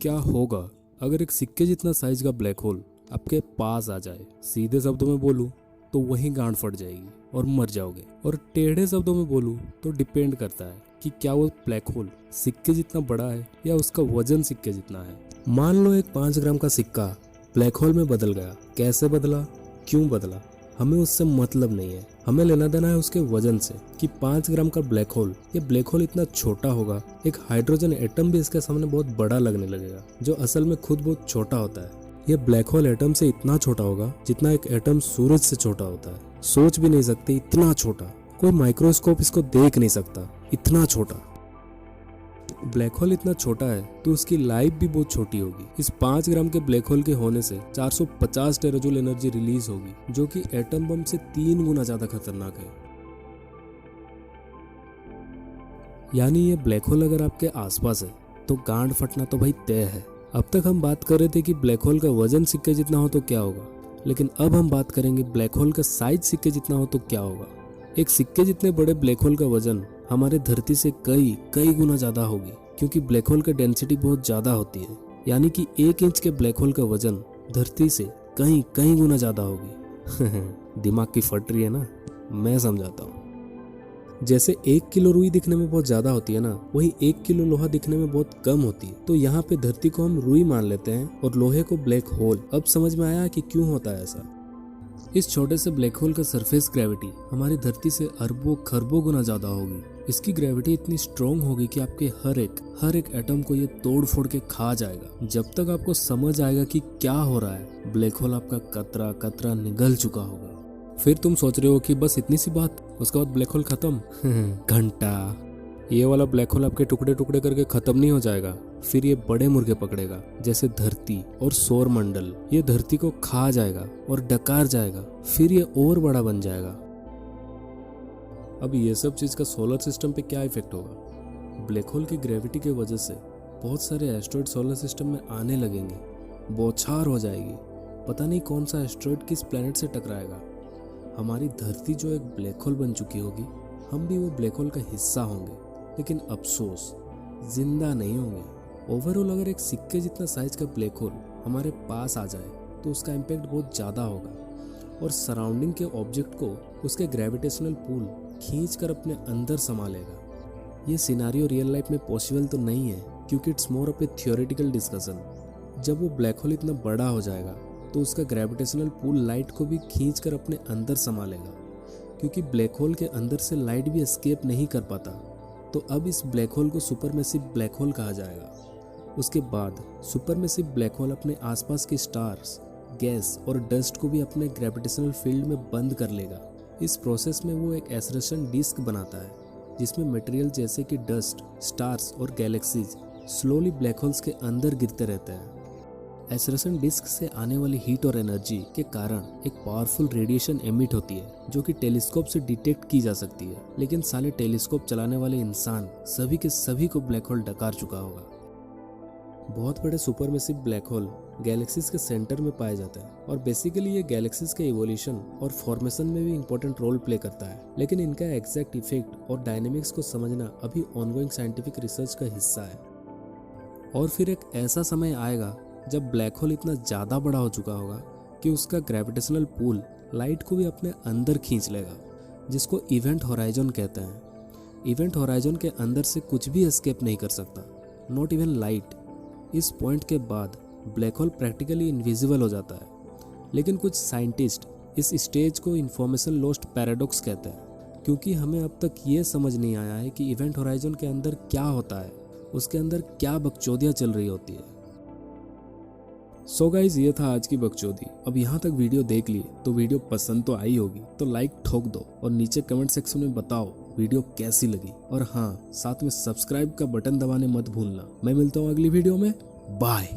क्या होगा अगर एक सिक्के जितना साइज का ब्लैक होल आपके पास आ जाए? सीधे शब्दों में बोलूं तो वहीं गांड फट जाएगी और मर जाओगे, और टेढ़े शब्दों में बोलूं तो डिपेंड करता है कि क्या वो ब्लैक होल सिक्के जितना बड़ा है या उसका वजन सिक्के जितना है। मान लो एक 5 ग्राम का सिक्का ब्लैक होल में बदल गया। कैसे बदला, क्यों बदला, हमें उससे मतलब नहीं है। हमें लेना देना है उसके वजन से कि 5 ग्राम का ब्लैक होल, ये ब्लैक होल इतना छोटा होगा, एक हाइड्रोजन एटम भी इसके सामने बहुत बड़ा लगने लगेगा, जो असल में खुद बहुत छोटा होता है। ये ब्लैक होल एटम से इतना छोटा होगा जितना एक एटम सूरज से छोटा होता है। सोच भी नहीं सकते इतना छोटा, कोई माइक्रोस्कोप इसको देख नहीं सकता, इतना छोटा। ब्लैक होल इतना छोटा है तो उसकी लाइफ भी बहुत छोटी होगी। इस 5 ग्राम के ब्लैक होल के होने से 450 टेराजूल एनर्जी रिलीज होगी, जो कि एटम बम से 3 गुना ज्यादा खतरनाक है। यानी ये ब्लैक होल अगर आपके आसपास है तो गांड फटना तो भाई तय है। अब तक हम बात कर रहे थे कि ब्लैक होल का वजन सिक्के जितना हो तो क्या होगा, लेकिन अब हम बात करेंगे ब्लैक होल का साइज सिक्के जितना हो तो क्या होगा। एक सिक्के जितने बड़े ब्लैक होल का वजन हमारे धरती से कई गुना ज्यादा होगी, क्योंकि ब्लैक होल का डेंसिटी बहुत ज्यादा होती है। यानी कि 1 इंच के ब्लैक होल का वजन धरती से कई गुना ज्यादा होगी। दिमाग की फट रही है ना, मैं समझाता हूँ। जैसे 1 किलो रुई दिखने में बहुत ज्यादा होती है ना, वही 1 किलो लोहा दिखने में बहुत कम होती है। तो यहाँ पे धरती को हम रुई मान लेते हैं और लोहे को ब्लैक होल। अब समझ में आया कि क्यों होता है ऐसा। इस छोटे से ब्लैक होल का सरफेस ग्रेविटी हमारी धरती से अरबों खरबों गुना ज्यादा होगी। इसकी ग्रेविटी इतनी स्ट्रॉन्ग होगी कि आपके हर एक एटम को ये तोड़ फोड़ के खा जाएगा। जब तक आपको समझ आएगा कि क्या हो रहा है, ब्लैक होल आपका कतरा कतरा निगल चुका होगा। फिर तुम सोच रहे हो कि बस इतनी सी बात, उसके बाद ब्लैक होल खत्म। घंटा। ये वाला ब्लैक होल आपके टुकड़े टुकड़े करके खत्म नहीं हो जाएगा, फिर ये बड़े मुर्गे पकड़ेगा जैसे धरती और सौर मंडल। ये धरती को खा जाएगा और डकार जाएगा, फिर ये और बड़ा बन जाएगा। अब ये सब चीज का सोलर सिस्टम पे क्या इफेक्ट होगा? ब्लैक होल की ग्रेविटी की वजह से बहुत सारे एस्ट्रॉइड सोलर सिस्टम में आने लगेंगे, बौछार हो जाएगी। पता नहीं कौन सा एस्ट्रॉइड किस प्लेनेट से टकराएगा। हमारी धरती जो एक ब्लैक होल बन चुकी होगी, हम भी वो ब्लैक होल का हिस्सा होंगे, लेकिन अफसोस जिंदा नहीं होंगे। ओवरऑल अगर एक सिक्के जितना साइज का ब्लैक होल हमारे पास आ जाए तो उसका इम्पैक्ट बहुत ज़्यादा होगा और सराउंडिंग के ऑब्जेक्ट को उसके ग्रेविटेशनल पुल खींच कर अपने अंदर समा लेगा। ये सिनारियो रियल लाइफ में पॉसिबल तो नहीं है, क्योंकि it's more of A theoretical discussion. जब वो ब्लैक होल इतना बड़ा हो जाएगा तो उसका ग्रेविटेशनल पुल लाइट को भी खींच कर अपने अंदर समा लेगा, क्योंकि ब्लैक होल के अंदर से लाइट भी एस्केप नहीं कर पाता। तो अब इस ब्लैक होल को सुपरमेसिव ब्लैक होल कहा जाएगा। उसके बाद सुपरमेसिव ब्लैक होल अपने आसपास के स्टार्स, गैस और डस्ट को भी अपने ग्रेविटेशनल फील्ड में बंद कर लेगा। इस प्रोसेस में वो एक एसरेशन डिस्क बनाता है, जिसमें मटेरियल जैसे कि डस्ट, स्टार्स और गैलेक्सीज स्लोली ब्लैक होल्स के अंदर गिरते रहते हैं। एसरेशन डिस्क से आने वाली हीट और एनर्जी के कारण एक पावरफुल रेडिएशन एमिट होती है, जो कि टेलीस्कोप से डिटेक्ट की जा सकती है। लेकिन साले टेलीस्कोप चलाने वाले इंसान सभी के सभी को ब्लैक होल डकार चुका होगा। बहुत बड़े सुपरमेसिव ब्लैक होल गैलेक्सीज के सेंटर में पाए जाते हैं, और बेसिकली ये गैलेक्सीज के इवोल्यूशन और फॉर्मेशन में भी इंपॉर्टेंट रोल प्ले करता है। लेकिन इनका एग्जैक्ट इफेक्ट और डायनेमिक्स को समझना अभी ऑनगोइंग साइंटिफिक रिसर्च का हिस्सा है। और फिर एक ऐसा समय आएगा जब ब्लैक होल इतना ज़्यादा बड़ा हो चुका होगा कि उसका ग्रेविटेशनल पुल लाइट को भी अपने अंदर खींच लेगा, जिसको इवेंट होराइजन कहते हैं। इवेंट होराइजन के अंदर से कुछ भी एस्केप नहीं कर सकता, नॉट इवन लाइट। इस पॉइंट के बाद ब्लैक होल प्रैक्टिकली इनविजिबल हो जाता है। लेकिन कुछ साइंटिस्ट इस स्टेज को इंफॉर्मेशन लॉस्ट पैराडॉक्स कहते हैं, क्योंकि हमें अब तक ये समझ नहीं आया है कि इवेंट होराइजन के अंदर क्या होता है, उसके अंदर क्या बकचोदियाँ चल रही होती है। सो गाइज, ये था आज की बकचोदी। अब यहाँ तक वीडियो देख लिए तो वीडियो पसंद तो आई होगी, तो लाइक ठोक दो और नीचे कमेंट सेक्शन में बताओ वीडियो कैसी लगी। और हाँ, साथ में सब्सक्राइब का बटन दबाने मत भूलना। मैं मिलता हूँ अगली वीडियो में। बाय।